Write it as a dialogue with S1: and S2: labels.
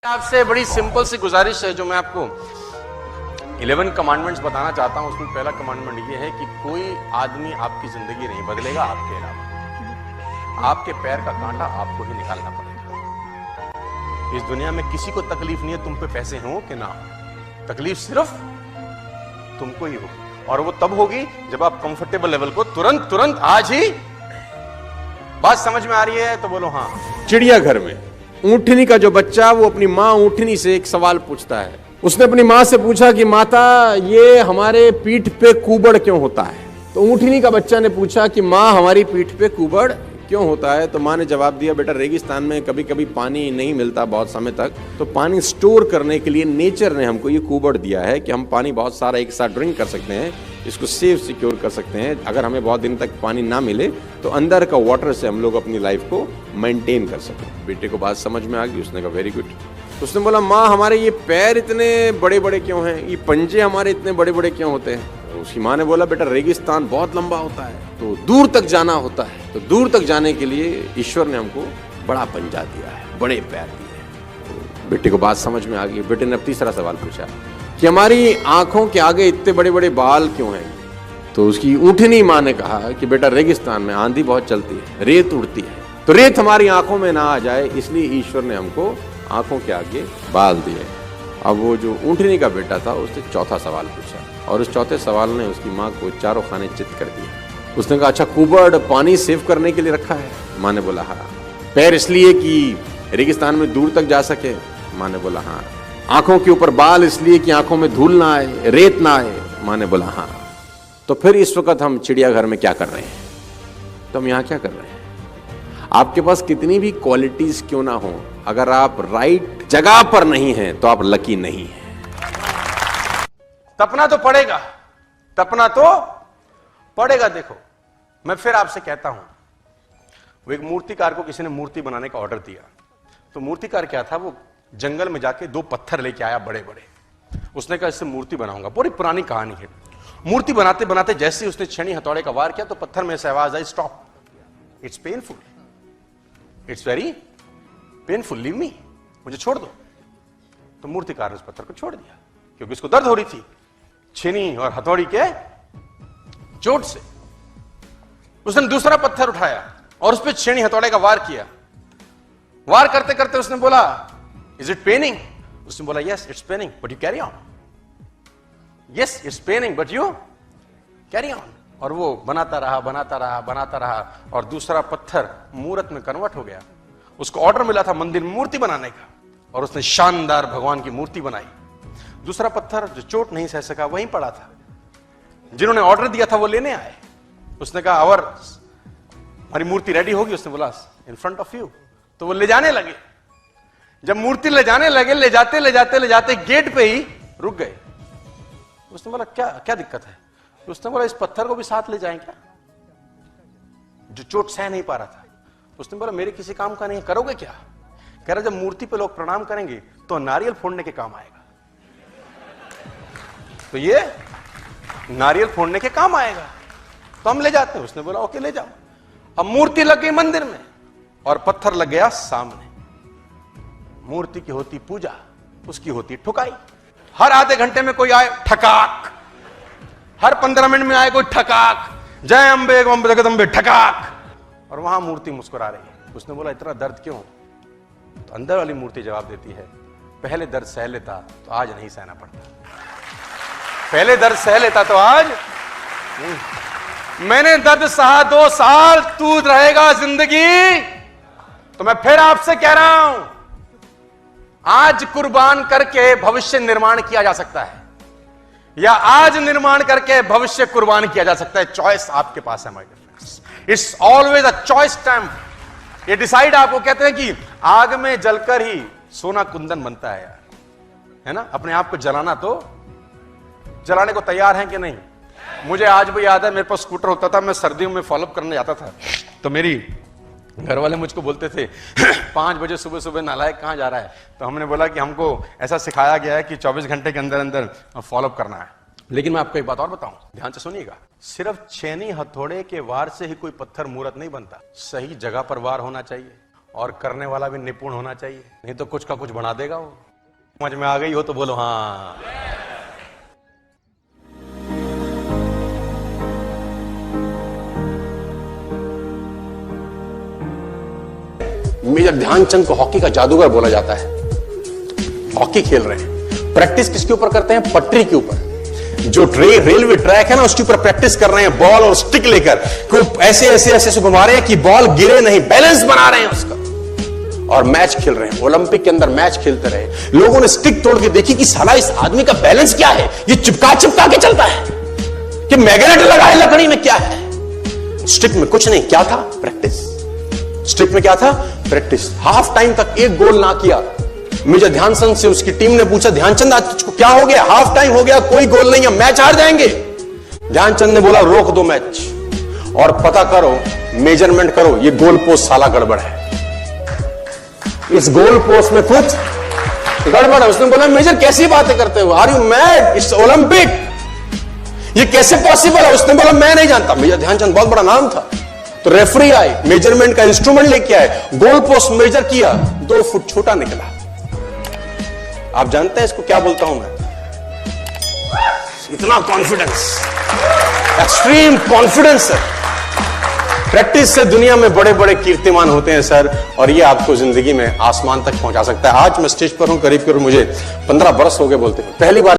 S1: आपसे बड़ी सिंपल सी गुजारिश है जो मैं आपको 11 कमांडमेंट्स बताना चाहता हूं। उसमें पहला कमांडमेंट ये है कि कोई आदमी आपकी जिंदगी नहीं बदलेगा आपके अलावा। आपके पैर का कांटा आपको ही निकालना पड़ेगा। इस दुनिया में किसी को तकलीफ नहीं है तुम पे पैसे हो कि ना हो, तकलीफ सिर्फ तुमको ही होगी, और वो तब होगी जब आप कंफर्टेबल लेवल को तुरंत आज ही। बात समझ में आ रही है तो बोलो हाँ।
S2: चिड़ियाघर में ऊँटनी का जो बच्चा, वो अपनी माँ ऊँटनी से एक सवाल पूछता है। उसने अपनी माँ से पूछा कि माता, ये हमारे पीठ पे कुबड़ क्यों होता है? तो ऊँटनी का बच्चा ने पूछा कि माँ, हमारी पीठ पे कुबड़ क्यों होता है? तो माँ ने जवाब दिया, बेटा रेगिस्तान में कभी कभी पानी नहीं मिलता बहुत समय तक, तो पानी स्टोर करने के लिए नेचर ने हमको ये कुबड़ दिया है कि हम पानी बहुत सारा एक साथ ड्रिंक कर सकते हैं, इसको सेव सिक्योर कर सकते हैं। अगर हमें बहुत दिन तक पानी ना मिले तो अंदर का वाटर से हम लोग अपनी लाइफ को मेंटेन कर सकें। बेटे को बात समझ में आ गई। उसने कहा वेरी गुड। उसने बोला, माँ हमारे ये पैर इतने बड़े बड़े क्यों हैं, ये पंजे हमारे इतने बड़े बड़े क्यों होते हैं? तो उसकी माँ ने बोला, बेटा रेगिस्तान बहुत लंबा होता है तो दूर तक जाना होता है, तो दूर तक जाने के लिए ईश्वर ने हमको बड़ा पंजा दिया है, बड़े पैर दिए हैं। तो बेटे को बात समझ में आ गई। बेटे ने अब तीसरा सवाल पूछा कि हमारी आंखों के आगे इतने बड़े बड़े बाल क्यों हैं? तो उसकी ऊँटनी माँ ने कहा कि बेटा रेगिस्तान में आंधी बहुत चलती है, रेत उड़ती है, तो रेत हमारी आंखों में ना आ जाए, इसलिए ईश्वर ने हमको आंखों के आगे बाल दिए। अब वो जो ऊँटनी का बेटा था उसने चौथा सवाल पूछा, और उस चौथे सवाल ने उसकी माँ को चारों खाने चित कर दिया। उसने कहा, अच्छा कुबड़ पानी सेव करने के लिए रखा है? माँ ने बोला हाँ। पैर इसलिए कि रेगिस्तान में दूर तक जा सके? माँ ने बोला हाँ। आंखों के ऊपर बाल इसलिए कि आंखों में धूल ना आए, रेत ना आए? माँ ने बोला हाँ। तो फिर इस वक्त हम चिड़ियाघर में क्या कर रहे हैं? तो हम यहाँ क्या कर रहे हैं? आपके पास कितनी भी क्वालिटीज क्यों ना हो, अगर आप राइट जगह पर नहीं हैं तो आप लकी नहीं हैं।
S1: तपना तो पड़ेगा, तपना तो पड़ेगा। देखो मैं फिर आपसे कहता हूं, वो एक मूर्तिकार को किसी ने मूर्ति बनाने का ऑर्डर दिया, तो मूर्तिकार क्या था, वो जंगल में जाके 2 पत्थर लेके आया बड़े बड़े। उसने कहा इससे मूर्ति बनाऊंगा। पूरी पुरानी कहानी है। मूर्ति बनाते बनाते जैसे ही उसने छेनी हथौड़े का वार किया तो पत्थर में से आवाज आई, stop, it's painful, it's very painful, leave me, मुझे छोड़ दो। तो मूर्तिकार ने उस पत्थर को छोड़ दिया क्योंकि उसको दर्द हो रही थी छेनी और हथौड़ी के चोट से। उसने दूसरा पत्थर उठाया और उस पर छेनी हथौड़े का वार किया। वार करते करते उसने बोला, इज इट पेनिंग? उसने बोला, yes it's paining but you carry on. Yes it's paining but you carry on. और वो बनाता रहा और दूसरा पत्थर मूर्त में कन्वर्ट हो गया। उसको ऑर्डर मिला था मंदिर में मूर्ति बनाने का, और उसने शानदार भगवान की मूर्ति बनाई। दूसरा पत्थर जो चोट नहीं सह सका वहीं पड़ा था, जिन्होंने ऑर्डर दिया था वो लेने आए। उसने कहा, और हमारी मूर्ति रेडी होगी? उसने बोला, इन फ्रंट ऑफ यू। तो वो ले जाने लगे। जब मूर्ति ले जाने लगे, ले जाते गेट पे ही रुक गए। उसने बोला, क्या दिक्कत है? उसने बोला, इस पत्थर को भी साथ ले जाएं क्या, जो चोट सह नहीं पा रहा था? उसने बोला, मेरे किसी काम का नहीं है, करोगे क्या? कह रहा, जब मूर्ति पे लोग प्रणाम करेंगे तो नारियल फोड़ने के काम आएगा, तो ये नारियल फोड़ने के काम आएगा, तो हम ले जाते हैं। उसने बोला, ओके ले जाओ। अब मूर्ति लग गई मंदिर में और पत्थर लग गया सामने। मूर्ति की होती पूजा, उसकी होती ठुकाई। हर आधे घंटे में कोई आए ठकाक, हर 15 मिनट में आए कोई ठकाक, जय अंबे जगदंबे ठकाक, और वहां मूर्ति मुस्कुरा रही है। उसने बोला, इतना दर्द क्यों? तो अंदर वाली मूर्ति जवाब देती है, पहले दर्द सह लेता तो आज नहीं सहना पड़ता। पहले दर्द सह लेता तो आज मैंने दर्द सहा 2 साल, तू रहेगा जिंदगी। तो मैं फिर आपसे कह रहा हूं, आज कुर्बान करके भविष्य निर्माण किया जा सकता है, या आज निर्माण करके भविष्य कुर्बान किया जा सकता है। चॉइस आपके पास है my dear friends. It's always a choice time. ये डिसाइड आपको कहते हैं कि आग में जलकर ही सोना कुंदन बनता है यार, है ना? अपने आप को जलाना, तो जलाने को तैयार हैं कि नहीं? मुझे आज भी याद है, मेरे पास स्कूटर होता था, मैं सर्दियों में फॉलोअप करने जाता था, तो मेरी घर वाले मुझको बोलते थे 5 बजे सुबह नालायक कहां जा रहा है? तो हमने बोला कि हमको ऐसा सिखाया गया है कि 24 घंटे के अंदर अंदर फॉलोअप करना है। लेकिन मैं आपको एक बात और बताऊं, ध्यान से सुनिएगा। सिर्फ छेनी हथौड़े के वार से ही कोई पत्थर मूर्त नहीं बनता। सही जगह पर वार होना चाहिए, और करने वाला भी निपुण होना चाहिए, नहीं तो कुछ का कुछ बना देगा वो। समझ में आ गई हो तो बोलो हाँ।
S3: मेजर ध्यानचंद को हॉकी का जादूगर बोला जाता है। हॉकी खेल रहे हैं, प्रैक्टिस किसके ऊपर करते हैं? पटरी के ऊपर। जो रेलवे ट्रैक है ना, उसके ऊपर प्रैक्टिस कर रहे हैं, बॉल और स्टिक लेकर ऐसे ऐसे ऐसे घुमा रहे हैं कि बॉल गिरे नहीं, बैलेंस बना रहे हैं उसका, और मैच खेल रहे हैं। ओलंपिक के अंदर मैच खेलते रहे, लोगों ने स्टिक तोड़ के देखी कि साला इस आदमी का बैलेंस क्या है, ये चिपका चिपका के चलता है कि मैग्नेट लगा है लकड़ी में, क्या है? स्टिक में कुछ नहीं, क्या था? प्रैक्टिस। स्टिक में क्या था? प्रैक्टिस। हाफ टाइम तक एक गोल ना किया। मेजर ध्यानचंद से उसकी टीम ने पूछा, ध्यानचंद आज तुझको क्या हो गया? हाफ टाइम हो गया, कोई गोल नहीं है, मैच हार जाएंगे। ध्यानचंद ने बोला, रोक दो मैच और पता करो, मेजरमेंट करो, ये गोल पोस्ट साला गड़बड़ है, इस गोल पोस्ट में कुछ गड़बड़ है। उसने बोला, मेजर कैसी बातें करते हो? Are you mad? It's Olympic, ये कैसे पॉसिबल है? उसने बोला, मैं नहीं जानता। मेजर ध्यानचंद बहुत बड़ा नाम था। तो रेफरी आए, मेजरमेंट का इंस्ट्रूमेंट लेके आए, गोल पोस्ट मेजर किया, 2 फुट छोटा निकला। आप जानते हैं इसको क्या बोलता हूं मैं? इतना कॉन्फिडेंस, एक्सट्रीम कॉन्फिडेंस है। प्रैक्टिस से दुनिया में बड़े बड़े कीर्तिमान होते हैं सर, और ये आपको जिंदगी में आसमान तक पहुंचा सकता है। आज मैं स्टेज पर हूं, करीब करीब मुझे 15 बरस हो गए बोलते हैं। पहली बार